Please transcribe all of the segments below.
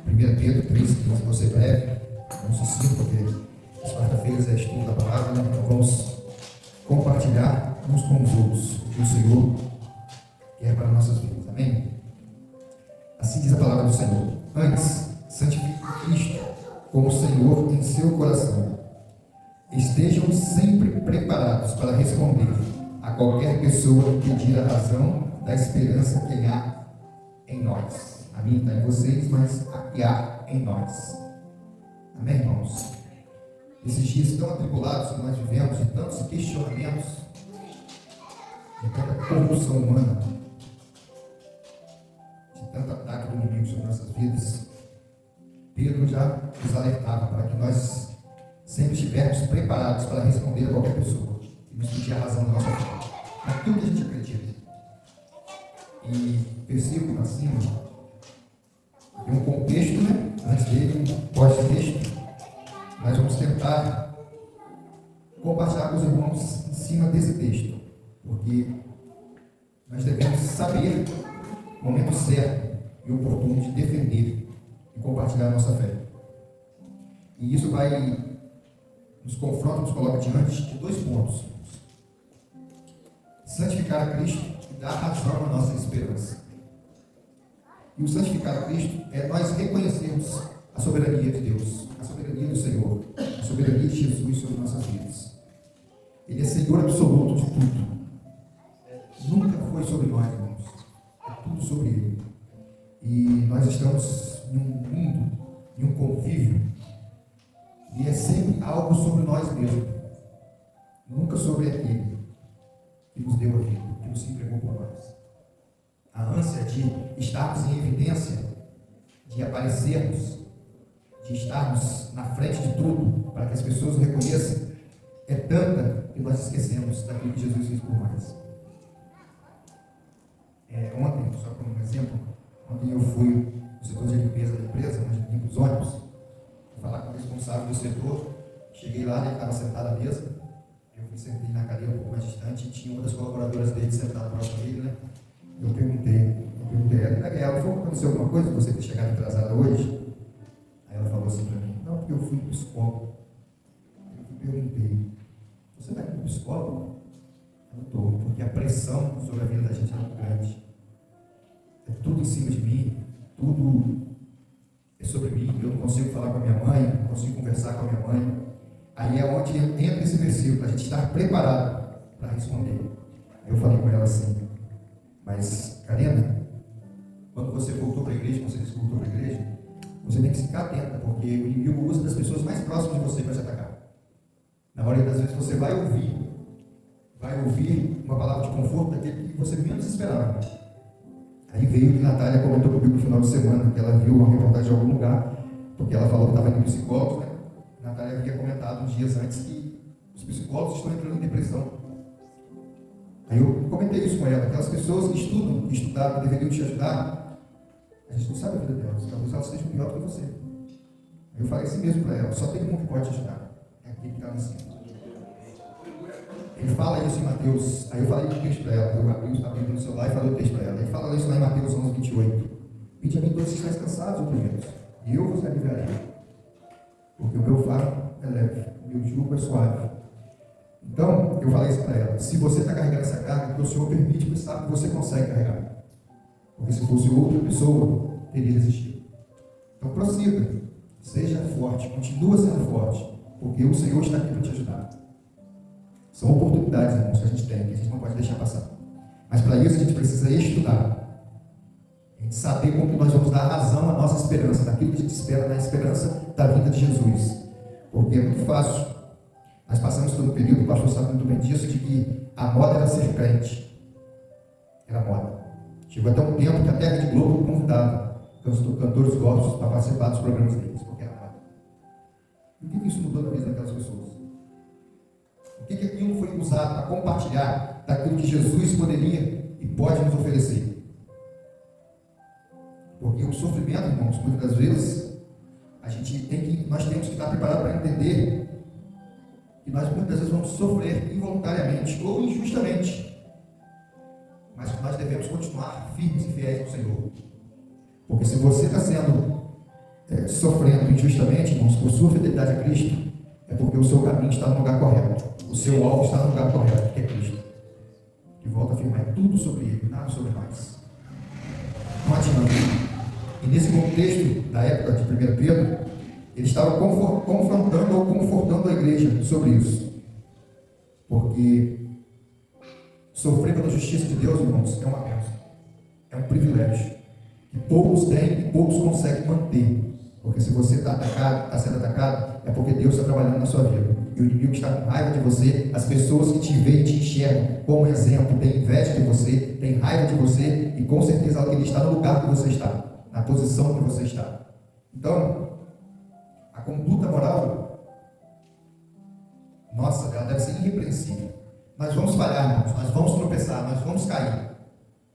1 Pedro 3, que vou ser breve, vamos sucinto, porque as quarta-feiras é estudo da palavra, né? Então vamos compartilhar uns com os outros o que o Senhor quer para nossas vidas, amém? Assim diz a palavra do Senhor: antes, santifique Cristo como Senhor em seu coração. Estejam sempre preparados para responder a qualquer pessoa que pedir a razão da esperança que há em nós. A minha está em vocês, mas a que há em nós. Amém, irmãos? Esses dias tão atribulados que nós vivemos, de tantos questionamentos, de tanta corrupção humana, de tanto ataque do inimigo sobre nossas vidas, Pedro já nos alertava para que nós sempre estivermos preparados para responder a qualquer pessoa e nos pedir a razão da nossa fé, naquilo que a gente acredita. E versículo acima tem um contexto, né? Antes dele, um pós-texto. Nós vamos tentar compartilhar com os irmãos em cima desse texto, porque nós devemos saber o momento certo e oportuno de defender e compartilhar a nossa fé. E isso vai nos confronta, nos coloca diante de dois pontos: santificar a Cristo e dar razão à nossa esperança. E o santificar a Cristo é nós reconhecermos a soberania de Deus, a soberania do Senhor, a soberania de Jesus sobre nossas vidas. Ele é Senhor absoluto de tudo. Nunca foi sobre nós, irmãos. É tudo sobre Ele. E nós estamos em um mundo, em um convívio, e é sempre algo sobre nós mesmos. Nunca sobre aquele que nos deu a vida, que nos entregou por nós. A ânsia de estarmos em evidência, de aparecermos, de estarmos na frente de tudo, para que as pessoas o reconheçam, é tanta que nós esquecemos daquilo que Jesus fez por nós. Ontem, só como um exemplo, ontem eu fui no setor de limpeza da empresa, onde limpa os ônibus, falar com o responsável do setor. Cheguei lá, ele estava sentado à mesa, eu me sentei na cadeira um pouco mais distante e tinha uma das colaboradoras dele sentada próximo a ele, né? Eu perguntei a ela, aconteceu alguma coisa, você ter chegado atrasada hoje? Aí ela falou assim para mim: não, porque eu fui no psicólogo. Eu perguntei: você vai no psicólogo? Eu estou, porque a pressão sobre a vida da gente é muito grande. É tudo em cima de mim, tudo é sobre mim. Eu não consigo falar com a minha mãe, não consigo conversar com a minha mãe. Aí é onde entra esse versículo, para a gente estar preparado para responder. Aí eu falei com ela assim: mas, Karina, quando você voltou para a igreja, você disse que voltou para a igreja, você tem que ficar atenta, porque o inimigo usa das pessoas mais próximas de você para te atacar. Na maioria das vezes você vai ouvir uma palavra de conforto daquele que você menos esperava. Aí veio que Natália comentou comigo no final de semana, que ela viu uma reportagem em algum lugar, porque ela falou que estava indo psicólogo, né? Natália havia comentado uns dias antes que os psicólogos estão entrando em depressão. Aí eu comentei isso com ela: aquelas pessoas que estudam, que estudaram, que deveriam te ajudar, a gente não sabe a vida delas, talvez elas sejam pior que você. Aí eu falei assim mesmo para ela: só tem um que pode te ajudar, é aquele que está no cima. Ele fala isso em Mateus. Aí eu falei o texto para ela, eu abri no celular e falei o texto para ela. Ele fala isso lá em Mateus 11, 28. Vinde a mim todos que estáis cansados e oprimidos, e eu vos aliviarei. Porque o meu fardo é leve, o meu jugo é suave. Então, eu falei isso para ela: se você está carregando essa carga, que o Senhor permite, porque sabe que você consegue carregar. Porque se fosse outra pessoa, teria resistido. Então, prossiga, seja forte, continua sendo forte, porque o Senhor está aqui para te ajudar. São oportunidades, irmãos, que a gente tem, que a gente não pode deixar passar. Mas para isso a gente precisa estudar. A gente saber como que nós vamos dar razão à nossa esperança, daquilo que a gente espera na esperança da vinda de Jesus. Porque é muito fácil. Nós passamos todo o período, o pastor sabe muito bem disso, de que a moda era ser crente. Era moda. Chegou até um tempo que até a Rede Globo convidava cantores gospels para participar dos programas deles, porque era moda. E o que isso mudou na vida daquelas pessoas? O que aquilo foi usado para compartilhar daquilo que Jesus poderia e pode nos oferecer? Porque o sofrimento, irmãos, muitas das vezes, nós temos que estar preparados para entender que nós muitas vezes vamos sofrer involuntariamente ou injustamente, mas que nós devemos continuar firmes e fiéis ao Senhor. Porque se você está sendo sofrendo injustamente, irmãos, por sua fidelidade a Cristo, é porque o seu caminho está no lugar correto. O seu alvo está no lugar correto, que é Cristo. Que volta a afirmar, é tudo sobre Ele, nada sobre nós. Não adianta. E nesse contexto da época de 1 Pedro, ele estava confrontando ou confortando a igreja sobre isso. Porque sofrer pela justiça de Deus, irmãos, é uma bênção. É um privilégio. Que poucos têm e poucos conseguem manter. Porque se você está atacado, está sendo atacado, é porque Deus está trabalhando na sua vida. E o inimigo está com raiva de você, as pessoas que te veem e te enxergam como exemplo, têm inveja de você, têm raiva de você, e com certeza ele está no lugar que você está, na posição que você está. Então, a conduta moral, nossa, ela deve ser irrepreensível. Nós vamos falhar, irmãos, nós vamos tropeçar, nós vamos cair,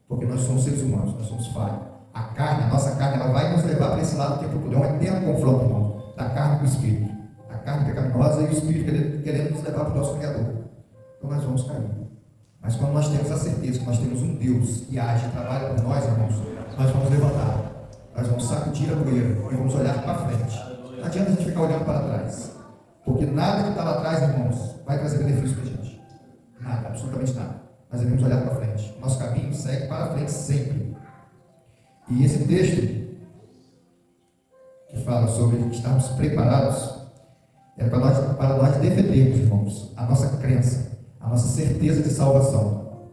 porque nós somos seres humanos, nós somos falhos. A carne, a nossa carne, ela vai nos levar para esse lado o tempo todo. É um eterno confronto, irmão, da carne com o espírito. A carne pecaminosa e o espírito querendo nos levar para o nosso Criador. Então nós vamos cair. Mas quando nós temos a certeza que nós temos um Deus que age e trabalha por nós, irmãos, nós vamos levantar. Nós vamos sacudir a poeira e vamos olhar para frente. Não adianta a gente ficar olhando para trás. Porque nada que está lá atrás, irmãos, vai trazer benefício para a gente. Nada, absolutamente nada. Nós devemos olhar para frente. Nosso caminho segue para frente sempre. E esse texto, que fala sobre estarmos preparados, é para nós defendermos, irmãos, a nossa crença, a nossa certeza de salvação.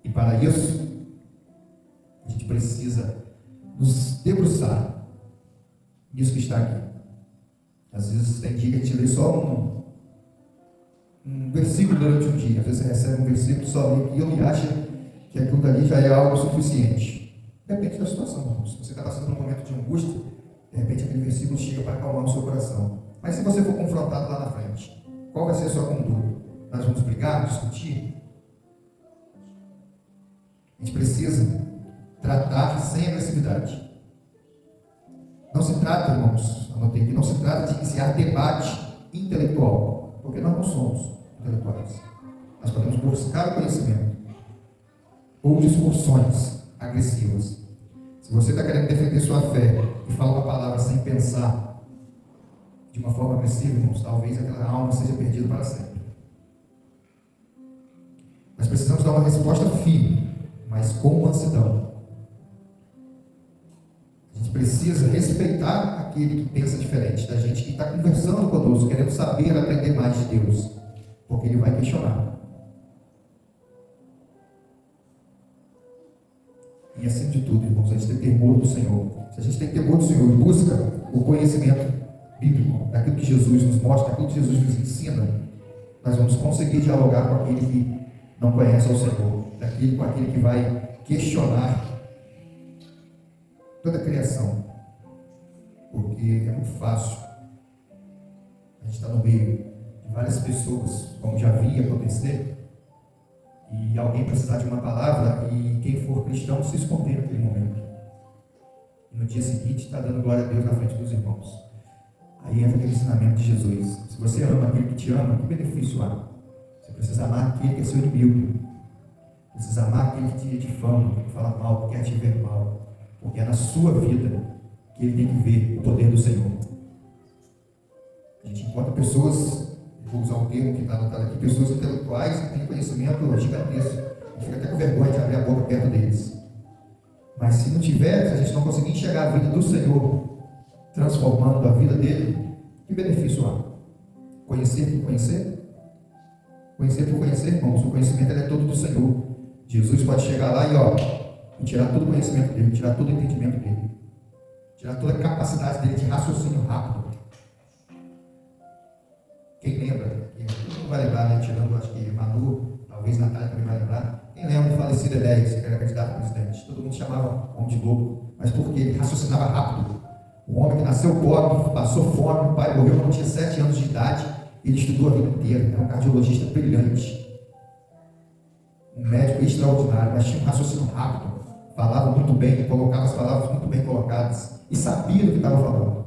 E para isso, a gente precisa nos debruçar nisso que está aqui. Às vezes tem dia que a gente lê só um versículo durante um dia. Às vezes você recebe um versículo, só lê aquilo e acha que aquilo dali já é algo suficiente. Depende da situação, irmãos. Se você está passando por um momento de angústia, de repente aquele versículo chega para acalmar o seu coração. Mas se você for confrontado lá na frente, qual vai ser a sua conduta? Nós vamos brigar, discutir? A gente precisa tratar sem agressividade. Não se trata, irmãos, anotei aqui, não se trata de iniciar debate intelectual, porque nós não somos intelectuais. Nós podemos buscar o conhecimento ou discussões agressivas. Se você está querendo defender sua fé e fala uma palavra sem pensar de uma forma agressiva, irmãos, talvez aquela alma seja perdida para sempre. Nós precisamos dar uma resposta firme, mas com mansidão. A gente precisa respeitar aquele que pensa diferente da gente, que está conversando conosco, querendo saber, aprender mais de Deus, porque ele vai questionar. E acima de tudo, irmãos, a gente tem temor do Senhor. Se a gente tem temor do Senhor e busca o conhecimento bíblico, daquilo que Jesus nos mostra, daquilo que Jesus nos ensina, nós vamos conseguir dialogar com aquele que não conhece ao Senhor, com aquele que vai questionar toda a criação. Porque é muito fácil a gente estar no meio de várias pessoas, como já vi acontecer, e alguém precisar de uma palavra e quem for cristão se esconder naquele momento. E no dia seguinte está dando glória a Deus na frente dos irmãos. Aí entra aquele ensinamento de Jesus. Se você ama aquele que te ama, que benefício há? Você precisa amar aquele que é seu inimigo. Precisa amar aquele que te difama, que fala mal, que quer te ver mal. Porque é na sua vida que ele tem que ver o poder do Senhor. A gente encontra pessoas, vou usar um termo que está anotado aqui, pessoas intelectuais que têm conhecimento gigantesco. A gente fica até com vergonha de abrir a boca perto deles. Mas se não tiver, se a gente não conseguir enxergar a vida do Senhor, transformando a vida dele, que benefício há? Conhecer por conhecer? Conhecer por conhecer, irmãos, o conhecimento é todo do Senhor. Jesus pode chegar lá e tirar todo o conhecimento dele, tirar todo o entendimento dele, tirar toda a capacidade dele de raciocínio rápido. Quem lembra? Todo mundo vai lembrar, né? Tirando, acho que Manu, talvez Natália também vai lembrar. Quem lembra do falecido Enéas, que era candidato a presidente? Todo mundo chamava homem de louco, mas porque ele raciocinava rápido. O homem que nasceu pobre, passou fome, o pai morreu quando tinha 7 anos de idade, ele estudou a vida inteira, era um cardiologista brilhante, um médico extraordinário, mas tinha um raciocínio rápido, falava muito bem, colocava as palavras muito bem colocadas e sabia do que estava falando.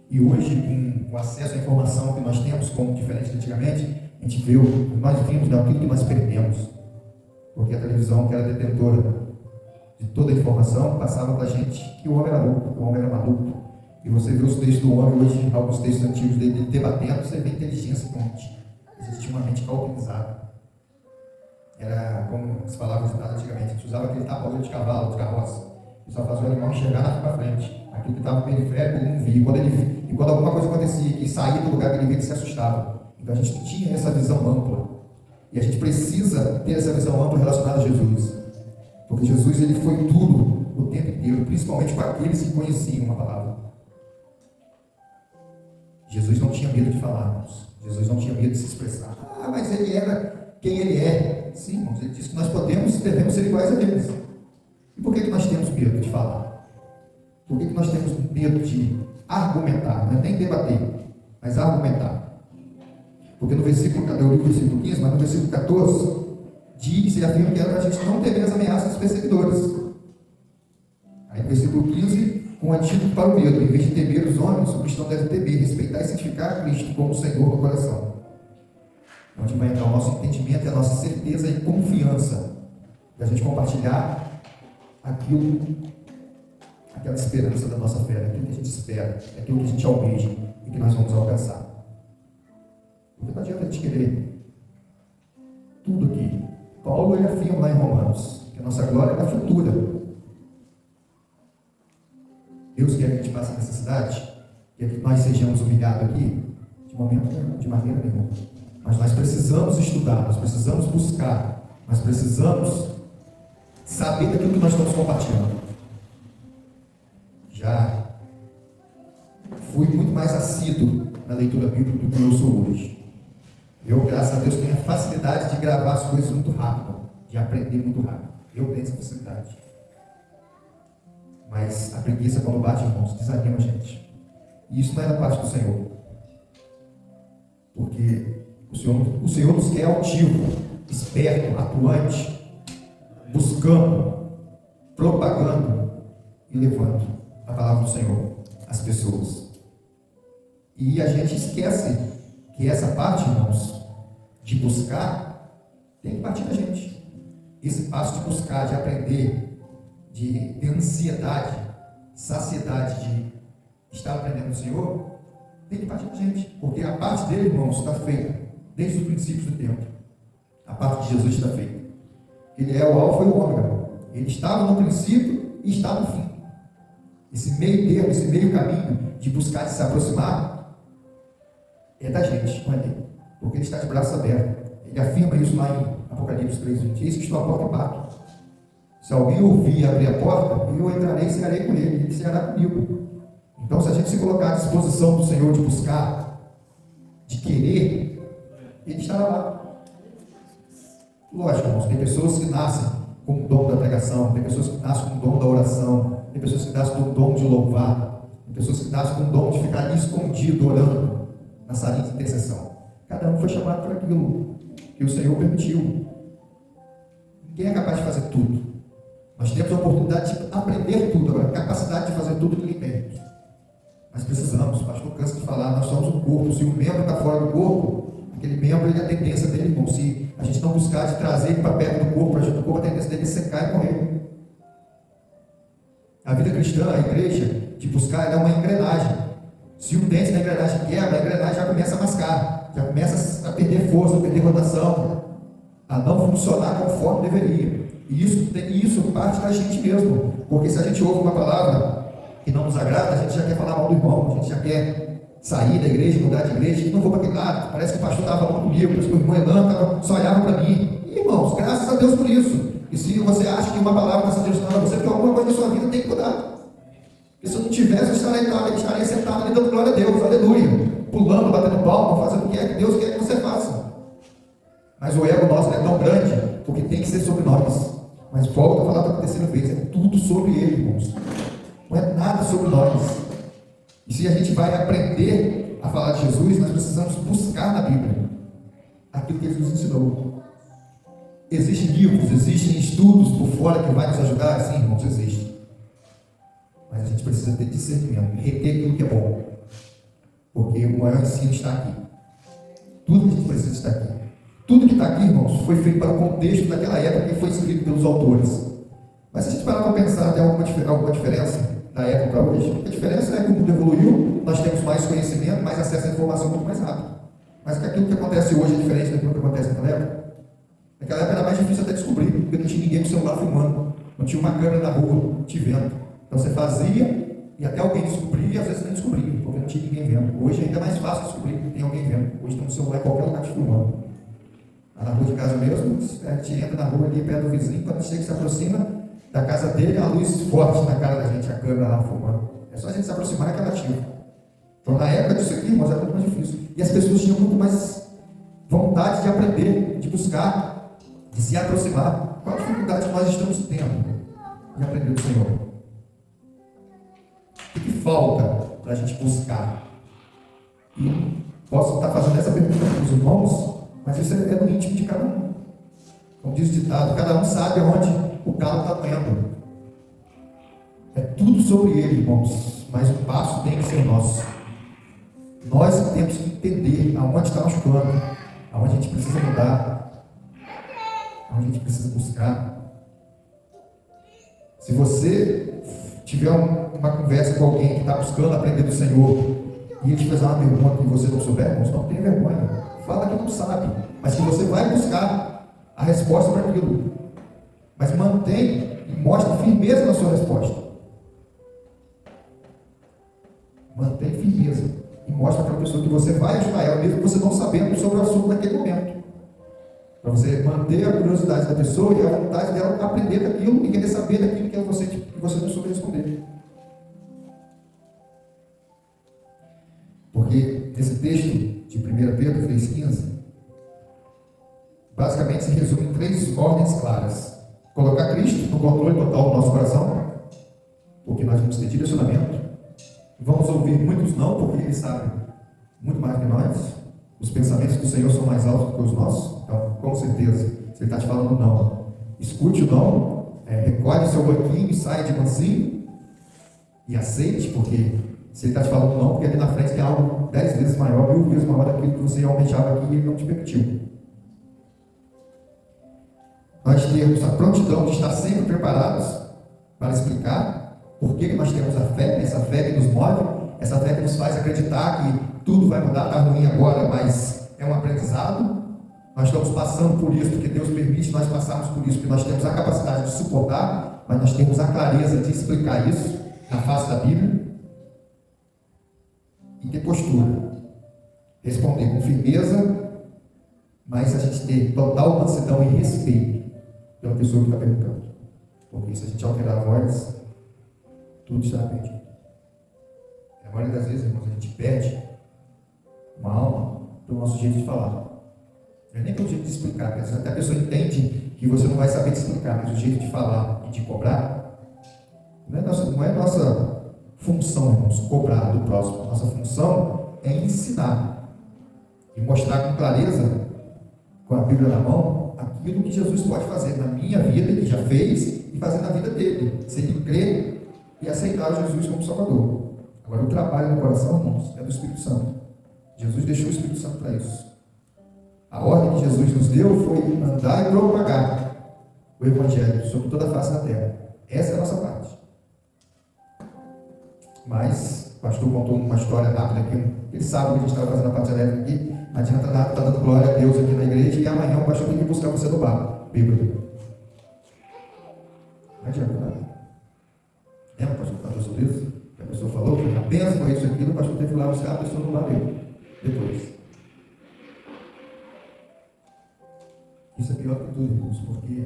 E hoje, com o acesso à informação que nós temos, como diferente de antigamente, a gente vê nós vimos aquilo que nós perdemos, porque a televisão, que era detentora de toda a informação, passava para a gente que o homem era louco, que o homem era maluco, E você vê os textos do homem hoje, alguns textos antigos dele debatendo, você vê inteligência com mente. Eles tinham uma mente calculizada. Era como se falava antigamente, a gente usava aquele tapa-olho de cavalo, de carroça. E só fazia o animal enxergar na para frente. Aquilo que estava no periférico ele não via. E quando alguma coisa acontecia, que saía do lugar que ele via, ele se assustava. Então a gente tinha essa visão ampla. E a gente precisa ter essa visão ampla relacionada a Jesus. Porque Jesus ele foi tudo o tempo inteiro, principalmente com aqueles que conheciam a palavra. Jesus não tinha medo de falar, irmãos. Jesus não tinha medo de se expressar. Ah, mas ele era quem ele é. Sim, irmãos, ele disse que nós podemos e devemos ser iguais a eles. E por que nós temos medo de falar? Por que nós temos medo de argumentar? Não é nem debater, mas argumentar. Porque no versículo, eu li o versículo 15, mas no versículo 14, diz e afirma que era para a gente não temer as ameaças dos perseguidores. Aí no versículo 15, com um antídoto para o medo, em vez de temer os homens, o cristão deve temer, respeitar e santificar Cristo como Senhor no coração. Onde vai entrar o nosso entendimento e a nossa certeza e confiança de a gente compartilhar aquela esperança da nossa fé, aquilo que a gente espera, aquilo que a gente almeja e que nós vamos alcançar. Porque não adianta a gente querer tudo aqui. Paulo ele afirma lá em Romanos que a nossa glória é futura. Deus quer que a gente passe necessidade, quer que nós sejamos humilhados aqui, de maneira nenhuma. Mas nós precisamos estudar, nós precisamos buscar, nós precisamos saber daquilo que nós estamos compartilhando. Já fui muito mais assíduo na leitura bíblica do que eu sou hoje. Eu, graças a Deus, tenho a facilidade de gravar as coisas muito rápido, de aprender muito rápido. Eu tenho essa facilidade. Mas a preguiça, quando bate, irmãos, desanima a gente. E isso não é da parte do Senhor. Porque o Senhor nos quer altivo, esperto, atuante, buscando, propagando e levando a palavra do Senhor às pessoas. E a gente esquece que essa parte, irmãos, de buscar, tem que partir da gente. Esse passo de buscar, de aprender, de ter ansiedade, saciedade de estar aprendendo do Senhor, tem que partir da gente. Porque a parte dele, irmãos, está feita desde o princípio do tempo. A parte de Jesus está feita. Ele é o alfa e o ômega. Ele estava no princípio e está no fim. Esse meio termo, esse meio caminho de buscar, de se aproximar, é da gente, não é dele. Porque ele está de braços abertos. Ele afirma isso lá em Apocalipse 3:20. Eis que estou à porta e bato. Se alguém ouvir e abrir a porta, eu entrarei e cearei com ele, ele ceará comigo. Então, se a gente se colocar à disposição do Senhor de buscar, de querer, ele estará lá. Lógico, irmãos, tem pessoas que nascem com o dom da pregação, tem pessoas que nascem com o dom da oração, tem pessoas que nascem com o dom de louvar, tem pessoas que nascem com o dom de ficar ali escondido, orando, na salinha de intercessão. Cada um foi chamado para aquilo que o Senhor permitiu. Ninguém é capaz de fazer tudo. Nós temos a oportunidade de aprender tudo, agora, a capacidade de fazer tudo ninguém tem. Mas precisamos, o pastor cansa de falar, nós somos um corpo. Se um membro está fora do corpo, aquele membro, ele é a tendência dele, irmão. Se a gente não buscar de trazer ele para perto do corpo, para junto do corpo, a tendência dele é secar e morrer. A vida cristã, a igreja, de buscar, ela é uma engrenagem. Se um dente da engrenagem quebra, a engrenagem já começa a mascar, já começa a perder força, a perder rotação, a não funcionar conforme deveria. E isso parte da gente mesmo. Porque se a gente ouve uma palavra que não nos agrada, a gente já quer falar mal do irmão, a gente já quer sair da igreja, mudar de igreja, e não vou para aquele lado, parece que o pastor estava falando comigo, parece que o irmão Elan só olhava para mim. E, irmãos, graças a Deus por isso. E se você acha que uma palavra está sendo direcionada a você, porque alguma coisa da sua vida tem que mudar. Porque se eu não tivesse, eu estaria sentado ali dando glória a Deus, aleluia, pulando, batendo palma, fazendo o que é que Deus quer que você faça. Mas o ego nosso é tão grande, porque tem que ser sobre nós. Mas volto a falar pela terceira vez, é tudo sobre Ele, irmãos. Não é nada sobre nós. E se a gente vai aprender a falar de Jesus, nós precisamos buscar na Bíblia aquilo que Ele nos ensinou. Existem livros, existem estudos por fora que vai nos ajudar? Sim, irmãos, existe. Mas a gente precisa ter discernimento, reter aquilo que é bom. Porque o maior ensino está aqui. Tudo que a gente precisa está aqui. Tudo que está aqui, irmãos, foi feito para o contexto daquela época que foi escrito pelos autores. Mas se a gente parar para pensar, tem alguma diferença da época para hoje? A diferença é que o mundo evoluiu, nós temos mais conhecimento, mais acesso à informação muito mais rápido. Mas aquilo que acontece hoje é diferente daquilo que acontece naquela época. Naquela época era mais difícil até descobrir, porque não tinha ninguém com o celular filmando, não tinha uma câmera na rua te vendo. Então você fazia e até alguém descobria, e às vezes nem descobria, porque não tinha ninguém vendo. Hoje é ainda mais fácil descobrir que tem alguém vendo. Hoje tem um celular em qualquer lugar te filmando. Lá na rua de casa mesmo, a gente entra na rua ali perto do vizinho, quando a gente chega, se aproxima da casa dele, a luz forte na cara da gente, a câmera lá filmando. É só a gente se aproximar que ela ativa. Então na época disso aqui, irmãos, era muito mais difícil. E as pessoas tinham muito mais vontade de aprender, de buscar, de se aproximar. Qual a dificuldade que nós estamos tendo de aprender do Senhor? O que falta para a gente buscar? E posso estar fazendo essa pergunta para os irmãos, mas isso é no íntimo de cada um. Como diz o ditado, cada um sabe onde o calo está doendo. É tudo sobre ele, irmãos, mas o passo tem que ser nosso. Nós temos que entender aonde está machucando, aonde a gente precisa mudar, aonde a gente precisa buscar. Se você tiver uma conversa com alguém que está buscando aprender do Senhor e ele te fazer uma pergunta que você não souber, irmãos, não tenha vergonha. Fala que não sabe, mas que você vai buscar a resposta para aquilo. Mas mantém e mostre firmeza na sua resposta. Mantém firmeza e mostra para a pessoa que você vai ajudar ela, mesmo você não sabendo sobre o assunto naquele momento. Para você manter a curiosidade da pessoa e a vontade dela aprender daquilo e querer saber daquilo que você não soube responder. Porque nesse texto de 1 Pedro 3,15, basicamente se resume em 3 ordens claras. Colocar Cristo no controle total do nosso coração, porque nós vamos ter direcionamento. Vamos ouvir muitos não, porque Ele sabe muito mais que nós. Os pensamentos do Senhor são mais altos do que os nossos. Então, com certeza, se Ele está te falando não, escute o não, recolhe o seu banquinho e saia de mansinho e aceite, porque se Ele está te falando não, porque ali na frente tem algo 10 vezes maior, 1000 vezes maior daquilo que você almejava aqui e Ele não te permitiu. Nós temos a prontidão de estar sempre preparados para explicar por que nós temos a fé, essa fé que nos move, essa fé que nos faz acreditar que tudo vai mudar, está ruim agora, mas é um aprendizado. Nós estamos passando por isso, porque Deus permite nós passarmos por isso, porque nós temos a capacidade de suportar, mas nós temos a clareza de explicar isso na face da Bíblia. E ter postura, responder com firmeza, mas a gente ter total mansidão e respeito pela pessoa que está perguntando. Porque se a gente alterar a voz, tudo está perdido. A maioria das vezes, irmãos, a gente perde uma alma pelo nosso jeito de falar. Não é nem pelo jeito de explicar, porque às vezes até a pessoa entende que você não vai saber te explicar, mas o jeito de falar e de cobrar não é nossa função, irmãos, cobrar do próximo. Nossa função é ensinar e mostrar com clareza, com a Bíblia na mão, aquilo que Jesus pode fazer na minha vida, que já fez, e fazer na vida dele, se ele crer e aceitar Jesus como Salvador. Agora, o trabalho no coração, irmãos, é do Espírito Santo. Jesus deixou o Espírito Santo para isso. A ordem que Jesus nos deu foi andar e propagar o Evangelho sobre toda a face da terra. Essa é a nossa parte. Mas, o pastor contou uma história rápida aqui. Ele sabe que a gente estava fazendo a parte elétrica aqui. Não adianta nada, está dando glória a Deus aqui na igreja e amanhã o pastor tem que buscar você no bar. Bíblia. Não adianta nada. Lembra, pastor, que falou sobre isso? Que a pessoa falou que apenas com isso aqui, o pastor teve que ir lá buscar a pessoa no bar dele. Depois. Isso é pior que tudo, irmãos, porque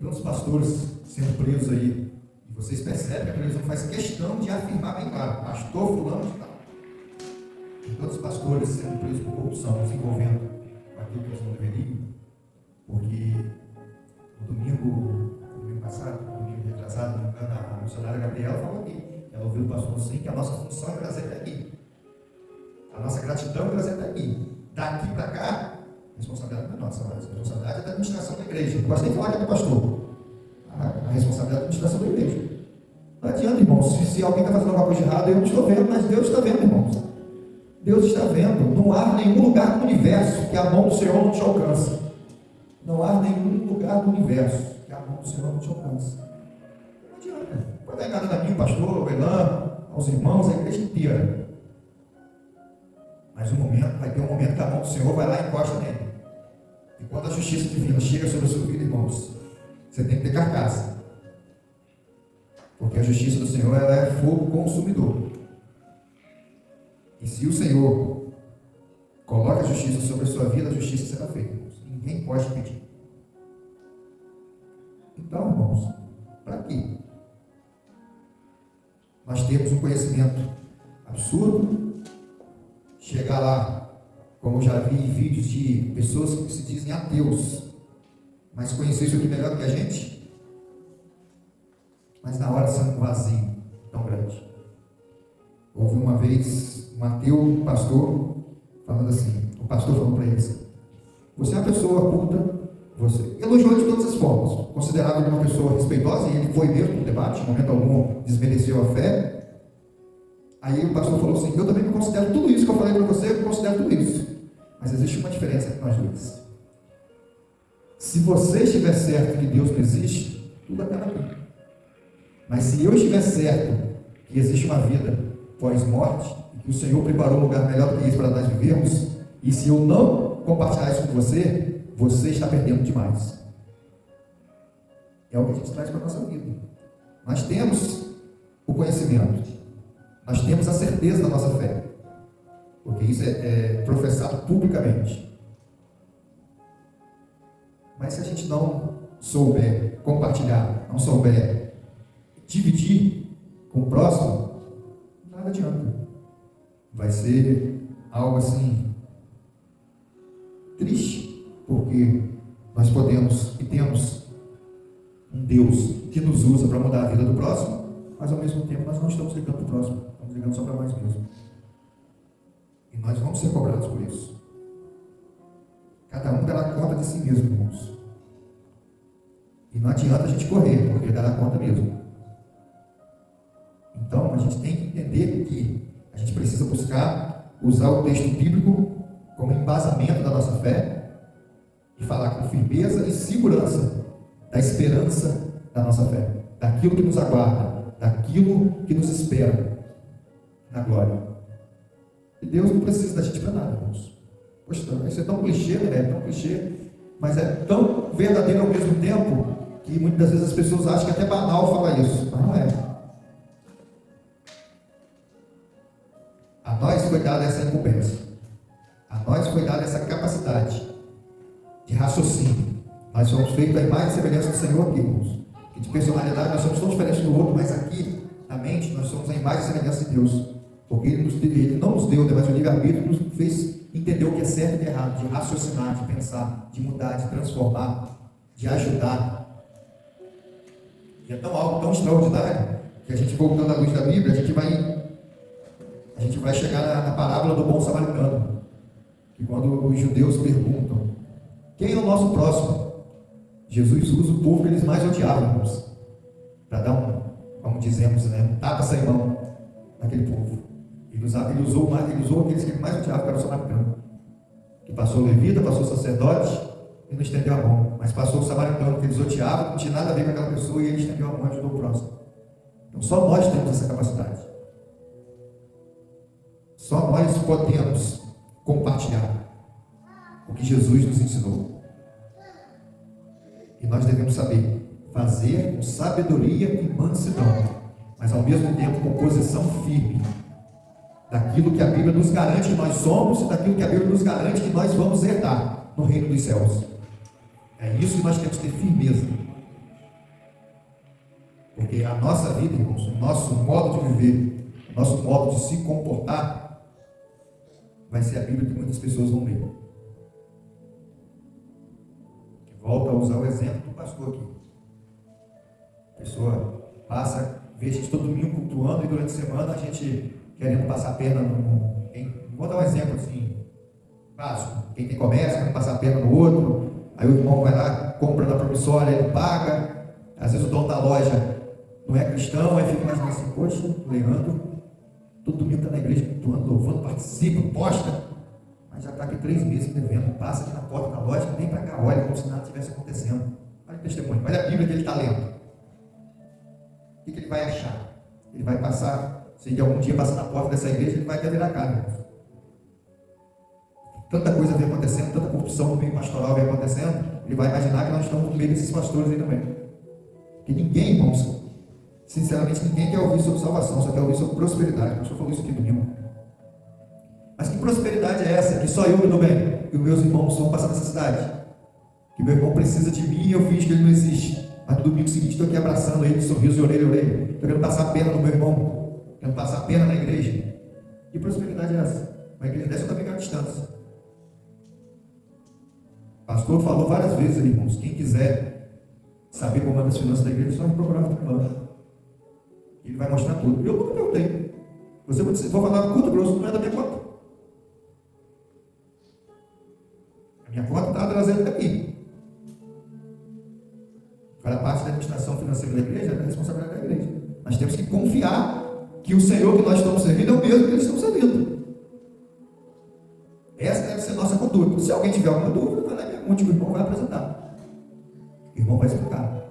tantos pastores sendo presos aí, e vocês percebem que a televisão faz questão de afirmar bem claro, pastor fulano de tal. Tem tantos pastores sendo presos por corrupção, se envolvendo com aquilo que eles não deveriam, porque no domingo passado, no domingo retrasado, a missionária Gabriela falou aqui, ela ouviu o pastor assim, que a nossa função é trazer até aqui. A nossa gratidão é trazer até aqui. Daqui para cá, a responsabilidade não é nossa, mas a responsabilidade é da administração da igreja. Não posso nem falar que é do pastor. A responsabilidade é da administração da igreja. Não adianta, irmãos, se alguém está fazendo alguma coisa errada, eu não estou vendo, mas Deus está vendo, irmãos. Deus está vendo. Não há nenhum lugar no universo que a mão do Senhor não te alcance. Não há nenhum lugar no universo que a mão do Senhor não te alcance. Não adianta. Pode estar enganando a mim, o pastor, o Elan, aos irmãos, a igreja inteira. Mas vai ter um momento que a mão do Senhor vai lá e encosta nele. E quando a justiça divina chega sobre a sua vida, irmãos, você tem que ter carcaça. Porque a justiça do Senhor, ela é fogo consumidor. E se o Senhor coloca a justiça sobre a sua vida, a justiça será feita. Ninguém pode impedir. Então, irmãos, para quê? Nós temos um conhecimento absurdo, chegar lá, como eu já vi em vídeos de pessoas que se dizem ateus, mas conhecer isso aqui melhor que a gente, mas na hora são um vazio tão grande. Houve uma vez um ateu pastor falando assim, o pastor falou para eles: você é uma pessoa culta, você elogiou de todas as formas, considerado uma pessoa respeitosa, e ele foi mesmo no debate, em momento algum desmereceu a fé. Aí o pastor falou assim: eu também me considero tudo isso que eu falei para você, eu me considero tudo isso, mas existe uma diferença entre nós dois. Se você estiver certo que Deus não existe, tudo acaba aqui. Mas se eu estiver certo que existe uma vida pós-morte, e que o Senhor preparou um lugar melhor do que isso para nós vivermos, e se eu não compartilhar isso com você, você está perdendo demais. É o que a gente traz para a nossa vida. Nós temos o conhecimento, nós temos a certeza da nossa fé, porque isso é professado publicamente. Mas se a gente não souber compartilhar, não souber dividir com o próximo, nada adianta. Vai ser algo assim triste, porque nós podemos e temos um Deus que nos usa para mudar a vida do próximo, mas ao mesmo tempo nós não estamos ligando para o próximo, estamos ligando só para nós mesmos. E nós vamos ser cobrados por isso. Cada um dará conta de si mesmo, irmãos. E não adianta a gente correr, porque ele dará conta mesmo. Então a gente tem que entender que a gente precisa buscar usar o texto bíblico como embasamento da nossa fé e falar com firmeza e segurança da esperança da nossa fé, daquilo que nos aguarda, daquilo que nos espera na glória. E Deus não precisa da gente para nada, irmãos. Poxa, isso é tão clichê, né? É tão clichê, mas é tão verdadeiro ao mesmo tempo que muitas vezes as pessoas acham que é até banal falar isso, mas não é. A nós foi dada essa incumbência, a nós foi dada essa capacidade de raciocínio. Nós somos feitos à imagem e semelhança do Senhor aqui, irmãos. Que de personalidade nós somos tão diferentes do outro, mas aqui, na mente, nós somos a imagem e semelhança de Deus. Porque Ele não nos deu, mas o livre-arbítrio nos fez entender o que é certo e o que é errado, de raciocinar, de pensar, de mudar, de transformar, de ajudar. E é algo tão extraordinário que a gente, voltando à luz da Bíblia, a gente vai chegar na parábola do bom samaritano, que quando os judeus perguntam quem é o nosso próximo, Jesus usa o povo que eles mais odiavam, irmãos, para dar como dizemos, um tapa sem mão naquele povo. Ele usou aqueles que ele mais odiava, que era o samaritano, que passou o levita, passou o sacerdote e não estendeu a mão, mas passou o samaritano que eles odiavam, não tinha nada a ver com aquela pessoa, e ele estendeu a mão e ajudou o próximo. Então só nós temos essa capacidade, só nós podemos compartilhar o que Jesus nos ensinou, e nós devemos saber fazer com sabedoria e mansidão, mas ao mesmo tempo com posição firme daquilo que a Bíblia nos garante que nós somos e daquilo que a Bíblia nos garante que nós vamos herdar no reino dos céus. É isso que nós temos que ter firmeza, porque a nossa vida, irmãos, o nosso modo de viver, o nosso modo de se comportar, vai ser a Bíblia que muitas pessoas vão ler. Volto a usar o exemplo do pastor aqui. A pessoa passa, vê a gente todo domingo cultuando, e durante a semana a gente querendo passar a perna vou dar um exemplo assim, básico. Quem tem comércio, quer passar a perna no outro, aí o irmão vai lá, compra na promissória, ele paga, às vezes o dono da loja não é cristão, aí fica mais assim, poxa, o Leandro, todo domingo está na igreja cultuando, louvando, participa, posta, mas já está aqui 3 meses devendo, passa aqui na porta da loja, vem para cá, olha como se nada estivesse acontecendo. Olha o testemunho, olha a Bíblia que ele está lendo. O que ele vai achar? Ele vai passar, se ele algum dia passar na porta dessa igreja, ele vai até virar a cara. Tanta coisa vem acontecendo, tanta corrupção no meio pastoral vem acontecendo, ele vai imaginar que nós estamos no meio desses pastores aí também. Porque ninguém, irmãos, sinceramente, ninguém quer ouvir sobre salvação, só quer ouvir sobre prosperidade. O pastor falou isso aqui domingo. Mas que prosperidade é essa? Que só eu me dou bem, que os meus irmãos vão passar necessidade, que meu irmão precisa de mim e eu finjo que ele não existe. Mas no domingo seguinte estou aqui abraçando ele, de sorriso de orelha a orelha. Estou querendo passar pena no meu irmão, querendo passar pena na igreja. Que prosperidade é essa? Uma igreja dessa está ficando à distância. O pastor falou várias vezes ali, irmãos, quem quiser saber como anda as finanças da igreja, só me procurar no plano. Ele vai mostrar tudo. Eu nunca perguntei. Vou falar curto grosso, não é da minha conta. A minha conta está trazendo daqui. Para a parte da administração financeira da igreja, é a responsabilidade da igreja. Nós temos que confiar que o Senhor que nós estamos servindo é o mesmo que eles estão servindo. Essa deve ser a nossa conduta. Se alguém tiver alguma dúvida, vai lá e pergunte, que o irmão vai apresentar. O irmão vai explicar.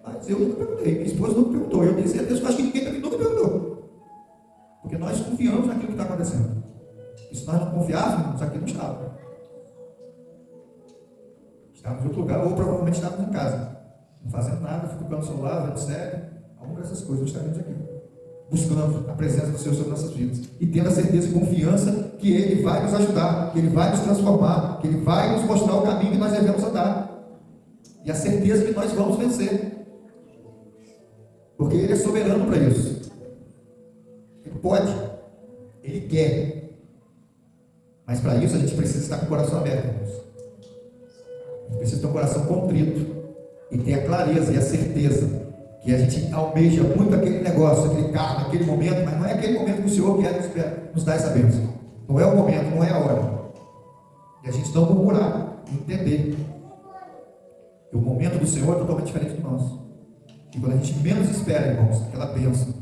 Mas eu nunca perguntei, minha esposa nunca perguntou. Eu tenho certeza que acho que ninguém também nunca perguntou. Porque nós confiamos naquilo que está acontecendo. E se nós não confiássemos, aqui não estava. Estávamos em outro lugar, ou provavelmente estávamos em casa, não fazendo nada, ficando no celular, vendo série, alguma dessas coisas. Nós estaremos aqui, buscando a presença do Senhor sobre nossas vidas, e tendo a certeza e confiança que Ele vai nos ajudar, que Ele vai nos transformar, que Ele vai nos mostrar o caminho que nós devemos andar, e a certeza que nós vamos vencer, porque Ele é soberano para isso. Ele pode, Ele quer, mas para isso a gente precisa estar com o coração aberto, irmãos. Precisa ter um coração contrito e ter a clareza e a certeza que a gente almeja muito aquele negócio, aquele carro, naquele momento, mas não é aquele momento que o Senhor quer nos dar essa bênção. Não é o momento, não é a hora. E a gente não murmurar, entender que o momento do Senhor é totalmente diferente do nosso. E quando a gente menos espera, irmãos, aquela bênção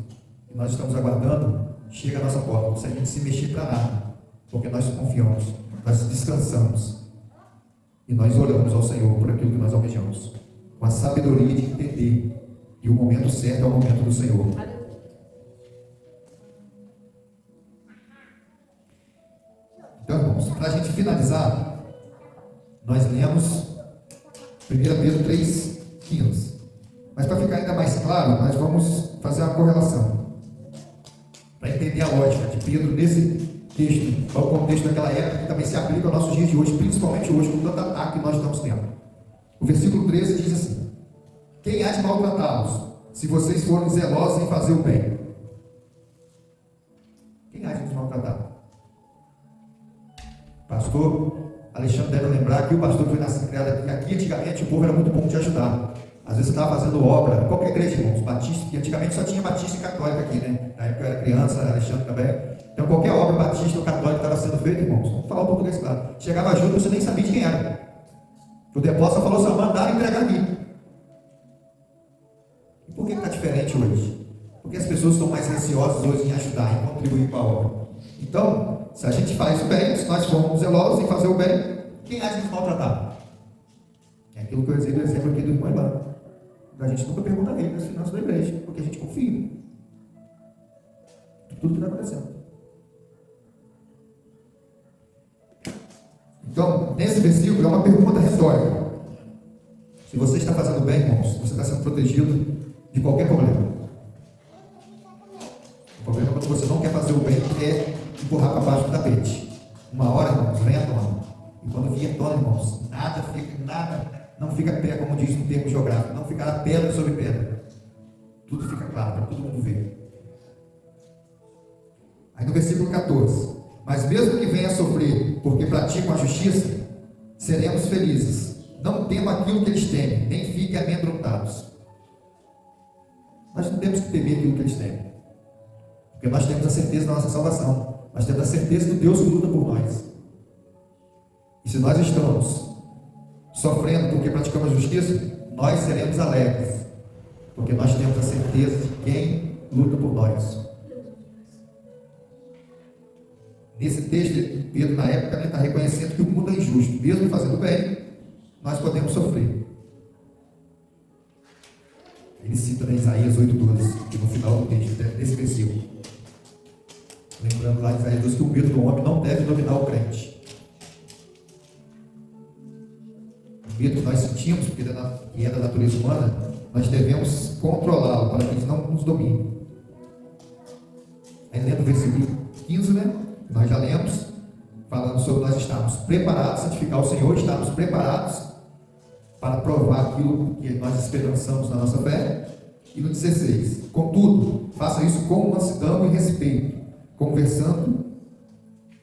que nós estamos aguardando, chega à nossa porta, sem a gente se mexer para nada, porque nós confiamos, nós descansamos. E nós oramos ao Senhor por aquilo que nós almejamos, com a sabedoria de entender que o momento certo é o momento do Senhor. Então, irmãos, para a gente finalizar, nós lemos 1 Pedro 3,15. Mas para ficar ainda mais claro, nós vamos fazer uma correlação, para entender a lógica de Pedro nesse texto, qual o contexto daquela época, que também se aplica aos nossos dias de hoje, principalmente hoje, com tanto ataque que nós estamos tendo. O versículo 13 diz assim: quem há de maltratá-los, se vocês forem zelosos em fazer o bem? Quem há de nos maltratar? Pastor Alexandre deve lembrar que o pastor foi nascido criado aqui antigamente o povo era muito bom de ajudar. Às vezes você estava fazendo obra, qualquer igreja, irmãos, batista, que antigamente só tinha batista e católica aqui, né? Na época eu era criança, Alexandre também. Então qualquer obra batista ou católica estava sendo feita, irmãos, vamos falar o português claro, chegava junto, você nem sabia de quem era. O depósito falou assim: mandaram entregar aqui. E por que está diferente hoje? Porque as pessoas estão mais receosas hoje em ajudar, em contribuir com a obra. Então, se a gente faz o bem, se nós formos zelosos em fazer o bem, quem há de nos maltratar? É aquilo que eu dizia do exemplo aqui do irmão Ivan. A gente nunca pergunta a ele das finanças da igreja, porque a gente confia em tudo que está acontecendo. Então, nesse versículo é uma pergunta retórica. Se você está fazendo bem, irmãos, você está sendo protegido de qualquer problema. O problema é quando você não quer fazer o bem, é empurrar para baixo do tapete. Uma hora, irmãos, vem a tona. E quando vier a tona, irmãos, nada não fica pé, como diz no termo geográfico, não ficará pedra sobre pedra. Tudo fica claro, para todo mundo ver. Aí no versículo 14: mas mesmo que venha a sofrer, porque praticam a justiça, seremos felizes. Não temam aquilo que eles temem, nem fiquem amedrontados. Nós não temos que temer aquilo que eles temem, porque nós temos a certeza da nossa salvação. Nós temos a certeza do Deus que luta por nós. E se nós estamos sofrendo porque praticamos a justiça, nós seremos alegres, porque nós temos a certeza de quem luta por nós. Nesse texto, Pedro, na época, ele está reconhecendo que o mundo é injusto. Mesmo fazendo bem, nós podemos sofrer. Ele cita, né, Isaías 8,12, que no final do texto, desse versículo. Lembrando lá em Isaías 12 que o medo do homem não deve dominar o crente. O medo que nós sentimos, porque que é da natureza humana, nós devemos controlá-lo para que ele não nos domine. Aí lendo o versículo 15, né? Nós já lemos, falando sobre nós estarmos preparados, santificar o Senhor, estarmos preparados para provar aquilo que nós esperançamos na nossa fé. E no 16, contudo, faça isso com mansidão e respeito, conversando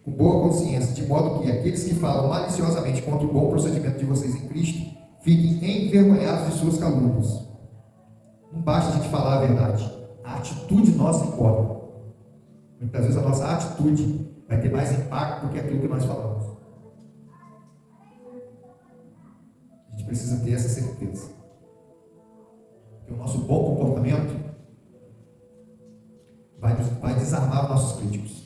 com boa consciência, de modo que aqueles que falam maliciosamente contra o bom procedimento de vocês em Cristo fiquem envergonhados de suas calúnias. Não basta a gente falar a verdade, a atitude nossa importa. Muitas vezes a nossa atitude vai ter mais impacto do que aquilo que nós falamos. A gente precisa ter essa certeza. Que o nosso bom comportamento vai desarmar os nossos críticos.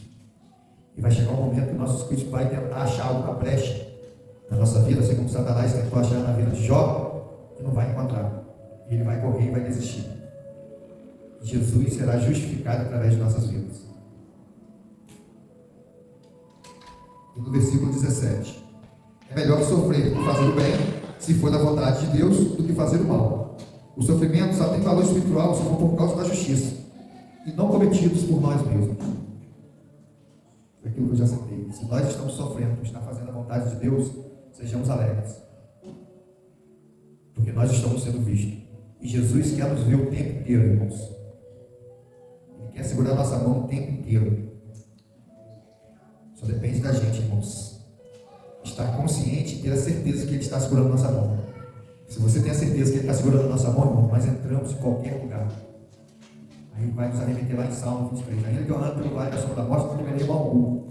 E vai chegar um momento que os nossos críticos vão tentar achar alguma brecha na nossa vida, assim como Satanás tentou achar na vida de Jó, e não vai encontrar. E ele vai correr e vai desistir. Jesus será justificado através de nossas vidas. E no versículo 17: é melhor sofrer por fazer o bem, se for da vontade de Deus, do que fazer o mal. O sofrimento só tem valor espiritual se for por causa da justiça, e não cometidos por nós mesmos. Foi aquilo que eu já citei. Se nós estamos sofrendo, está fazendo a vontade de Deus, sejamos alegres, porque nós estamos sendo vistos. E Jesus quer nos ver o tempo inteiro, irmãos. Ele quer segurar nossa mão o tempo inteiro. Só depende da gente, irmãos, estar consciente e ter a certeza que Ele está segurando nossa mão. Se você tem a certeza que Ele está segurando nossa mão, irmão, nós entramos em qualquer lugar. Aí vai nos arremeter lá em Salmo 23. Ainda que eu ando pelo vale da sombra da morte, não temerei mal algum.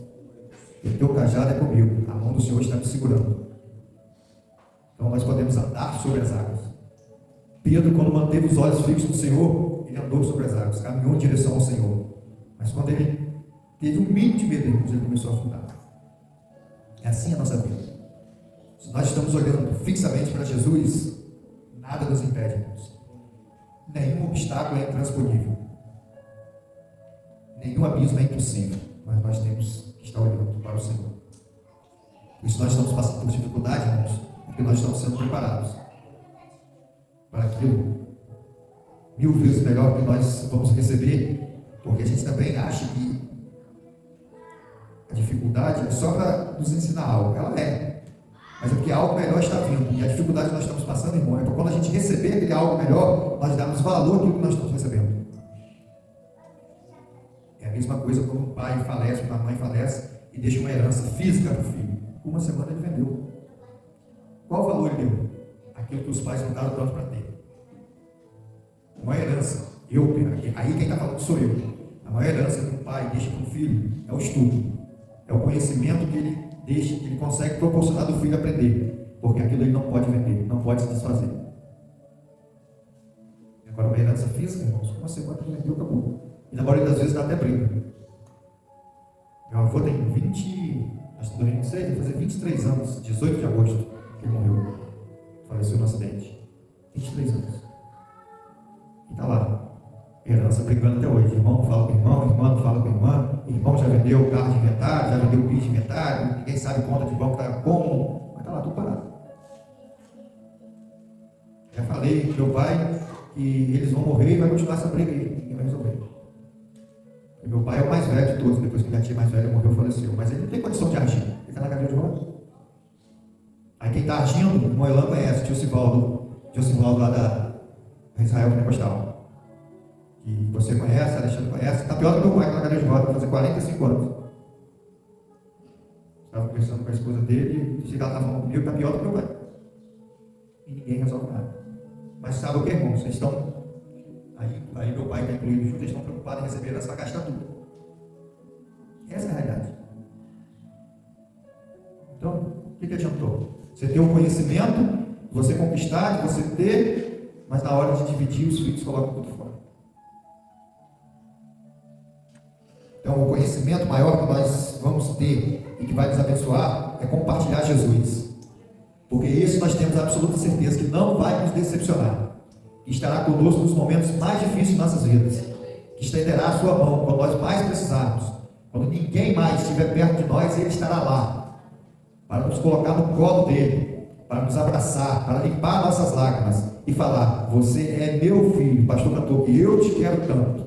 O teu cajado é comigo. A mão do Senhor está me segurando. Então nós podemos andar sobre as águas. Pedro, quando manteve os olhos fixos no Senhor, ele andou sobre as águas, caminhou em direção ao Senhor. Mas quando ele teve um mínimo de medo, ele começou a afundar. É assim a nossa vida. Se nós estamos olhando fixamente para Jesus, nada nos impede, irmãos. Nenhum obstáculo é intransponível. Nenhum abismo é impossível. Mas nós temos que estar olhando para o Senhor. Por isso nós estamos passando por dificuldade, irmãos, porque nós estamos sendo preparados para aquilo 1000 vezes melhor que nós vamos receber, porque a gente também acha que a dificuldade é só para nos ensinar algo. Ela é. Mas é porque algo melhor está vindo. E a dificuldade que nós estamos passando, irmão, é para quando a gente receber aquele algo melhor, nós darmos valor àquilo que nós estamos recebendo. É a mesma coisa quando um pai falece, quando a mãe falece e deixa uma herança física para o filho. Por uma semana ele vendeu. Qual o valor ele deu? Aquilo que os pais não daram tanto para ter. Uma herança. Aí quem está falando sou eu. A maior herança que um pai deixa para o filho é o estudo. É o conhecimento que ele deixa, que ele consegue proporcionar do filho aprender. Porque aquilo ele não pode vender, não pode se desfazer. Agora, uma herança física, irmãos, uma semana ele vendeu, acabou. E na maioria das vezes dá até briga. Meu avô tem 2006, vai fazer 23 anos, 18 de agosto, que ele morreu. Faleceu no acidente. 23 anos. E está lá. Herança brigando até hoje. Irmão fala com irmão, irmã não fala com irmã. Irmão já vendeu o carro de inventário, já vendeu o bicho de inventário. Ninguém sabe conta de banco está como. Mas está lá tudo parado. Já falei com meu pai que eles vão morrer e vai continuar essa briga aí. Ninguém vai resolver. E meu pai é o mais velho de todos. Depois que minha tia mais velha morreu, faleceu. Mas ele não tem condição de agir. Ele está na cadeira de rodas. Aí quem está agindo, o Moelã conhece, tio Sivaldo lá da Israel Pentecostal. Que você conhece, Alexandre conhece, está pior do que meu pai que está na cadeira de rodas, vai fazer 45 anos. Estava conversando com a esposa dele, e ela estava falando comigo, está pior do que meu pai. E ninguém resolve nada. Mas sabe o que, irmãos? Vocês estão. Aí meu pai está incluído junto, eles estão preocupados em receber herança para gastar tudo. Essa é a realidade. Então, o que adiantou? Você ter o conhecimento, você conquistar, você ter, mas na hora de dividir, os filhos colocam tudo fora. Então, o conhecimento maior que nós vamos ter e que vai nos abençoar é compartilhar Jesus. Porque isso nós temos a absoluta certeza que não vai nos decepcionar. que estará conosco nos momentos mais difíceis de nossas vidas, que estenderá a sua mão quando nós mais precisarmos, quando ninguém mais estiver perto de nós, Ele estará lá, para nos colocar no colo dEle, para nos abraçar, para limpar nossas lágrimas e falar: você é meu filho, pastor cantor, e eu te quero tanto.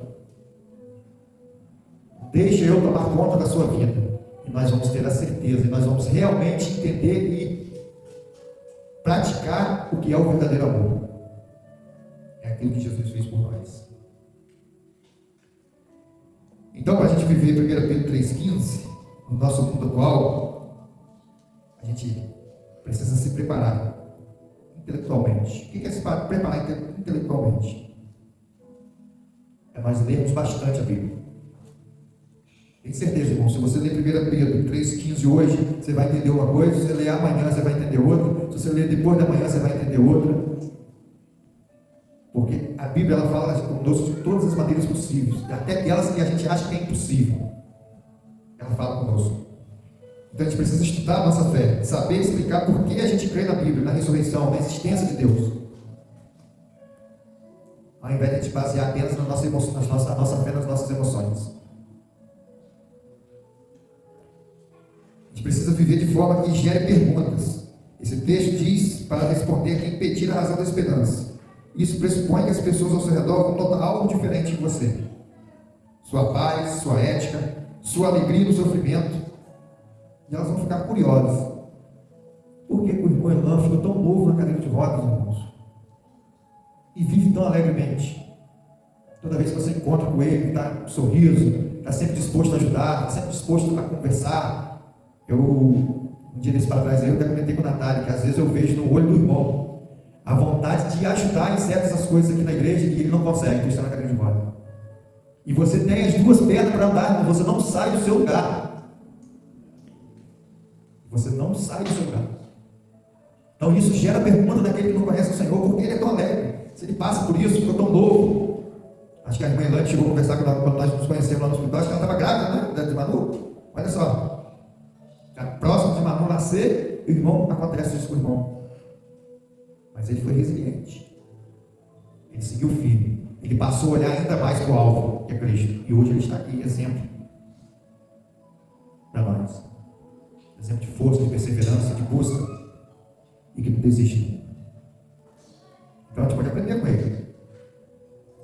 Deixa eu tomar conta da sua vida. E nós vamos ter a certeza, e nós vamos realmente entender e praticar o que é o verdadeiro amor. É aquilo que Jesus fez por nós. Então, para a gente viver 1 Pedro 3,15, no nosso mundo atual, a gente precisa se preparar intelectualmente. O que é se preparar intelectualmente? É nós lermos bastante a Bíblia. Tenho certeza, irmão, se você ler 1 Pedro 3,15 hoje, você vai entender uma coisa, se você ler amanhã, você vai entender outra, se você ler depois da manhã, você vai entender outra. Porque a Bíblia, ela fala conosco de todas as maneiras possíveis, até aquelas que a gente acha que é impossível. Ela fala conosco. Então a gente precisa estudar a nossa fé, saber explicar por que a gente crê na Bíblia, na ressurreição, na existência de Deus. Ao invés de a gente basear apenas na nossa fé, nas nossas emoções. A gente precisa viver de forma que gere perguntas. Esse texto diz para responder quem pedir a razão da esperança. Isso pressupõe que as pessoas ao seu redor vão notar algo diferente em você. Sua paz, sua ética, sua alegria no sofrimento. E elas vão ficar curiosas. Por que o irmão Elan ficou tão novo na cadeira de rodas, irmãos? E vive tão alegremente. Toda vez que você encontra com ele, está com um sorriso, está sempre disposto a ajudar, está sempre disposto a conversar. Um dia desse para trás, eu comentei com a Natália, que às vezes eu vejo no olho do irmão a vontade de ajudar em certas coisas aqui na igreja que ele não consegue, porque está na cadeira de rodas. E você tem as duas pernas para andar, mas você não sai do seu lugar. Você não sai do seu lugar. Então isso gera pergunta daquele que não conhece o Senhor, porque ele é tão alegre. Se ele passa por isso, ficou tão novo. Acho que a irmã Elane chegou a conversar quando nós nos conhecemos lá no hospital, acho que ela estava grávida, né? De Manu. Olha só. Próximo de Manu nascer, o irmão, acontece isso com o irmão. Mas ele foi resiliente. Ele seguiu firme. Ele passou a olhar ainda mais para o alvo, que é Cristo. E hoje ele está aqui, exemplo para nós. Exemplo de força, de perseverança, de busca. E que não desistiu. Então a gente pode aprender com ele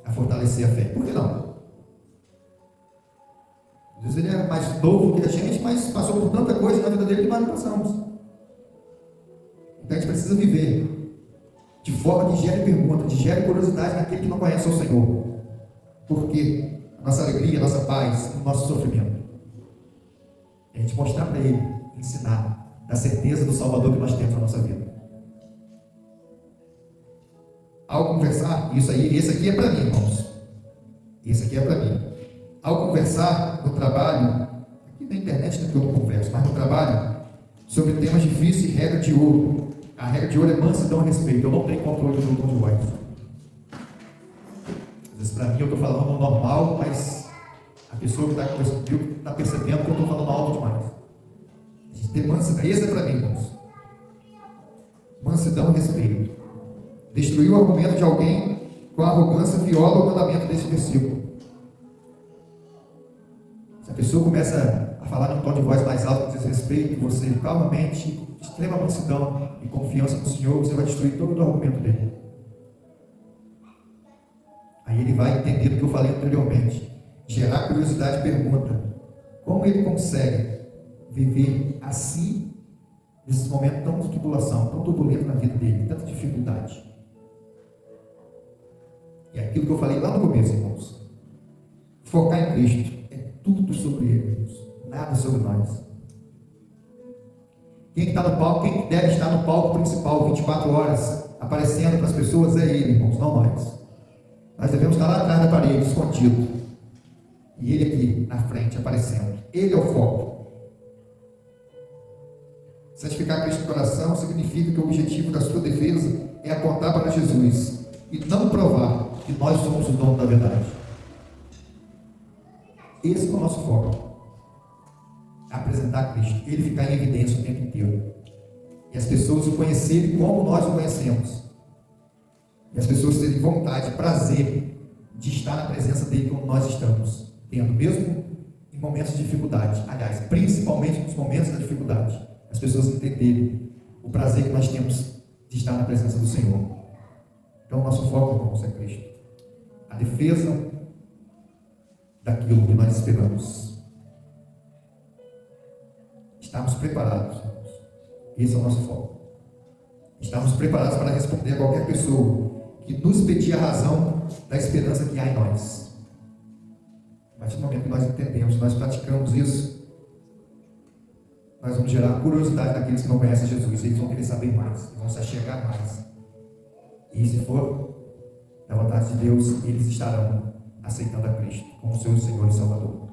a fortalecer a fé. Por que não? Às vezes ele é mais novo que a gente, mas passou por tanta coisa na vida dele que nós não passamos. Então a gente precisa viver de forma que gere pergunta, que gere curiosidade naquele que não conhece o Senhor. Porque a nossa alegria, a nossa paz, o nosso sofrimento. É a gente mostrar para ele, ensinar, da certeza do Salvador que nós temos na nossa vida. Ao conversar, esse aqui é para mim, irmãos. Esse aqui é para mim. Ao conversar no trabalho, aqui na internet não é que eu converso, mas no trabalho, sobre temas difíceis e regra de ouro. A regra de ouro é mansidão e respeito. Eu não tenho controle do tom de voz. Às vezes para mim eu estou falando normal, mas a pessoa que está conversando está percebendo que eu estou falando alto demais. A gente tem mansidão. Esse é para mim, irmãos. Mansidão e respeito. Destruir o argumento de alguém com arrogância viola o mandamento desse versículo. Se a pessoa começa a falar num tom de voz mais alto, com desrespeito, você calmamente, extrema mansidão e confiança no Senhor, você vai destruir todo o argumento dele. Aí ele vai entender o que eu falei anteriormente. Gerar curiosidade e pergunta: como ele consegue viver assim, nesse momento tão de tribulação, tão turbulento na vida dele, tanta dificuldade? E aquilo que eu falei lá no começo, irmãos. Focar em Cristo. Tudo sobre ele, irmãos. Nada sobre nós. Quem está no palco, quem deve estar no palco principal 24 horas, aparecendo para as pessoas, é ele, irmãos, não nós. Nós devemos estar lá atrás da parede, escondido. E ele aqui, na frente, aparecendo. Ele é o foco. Santificar Cristo no coração significa que o objetivo da sua defesa é apontar para Jesus e não provar que nós somos o dono da verdade. Esse é o nosso foco. Apresentar Cristo, ele ficar em evidência o tempo inteiro. E as pessoas o conhecerem como nós o conhecemos. E as pessoas terem vontade, prazer de estar na presença dele como nós estamos tendo, mesmo em momentos de dificuldade. Aliás, principalmente nos momentos da dificuldade, as pessoas entenderem o prazer que nós temos de estar na presença do Senhor. Então, o nosso foco, irmãos, é Cristo. A defesa daquilo que nós esperamos. Estamos preparados, irmãos. Esse é o nosso foco. Estamos preparados para responder a qualquer pessoa que nos pedir a razão da esperança que há em nós. A partir do momento que nós entendemos, nós praticamos isso, nós vamos gerar curiosidade naqueles que não conhecem Jesus. Eles vão querer saber mais, vão se achegar mais. E se for da vontade de Deus, eles estarão aceitando a Cristo como seu Senhor e Salvador.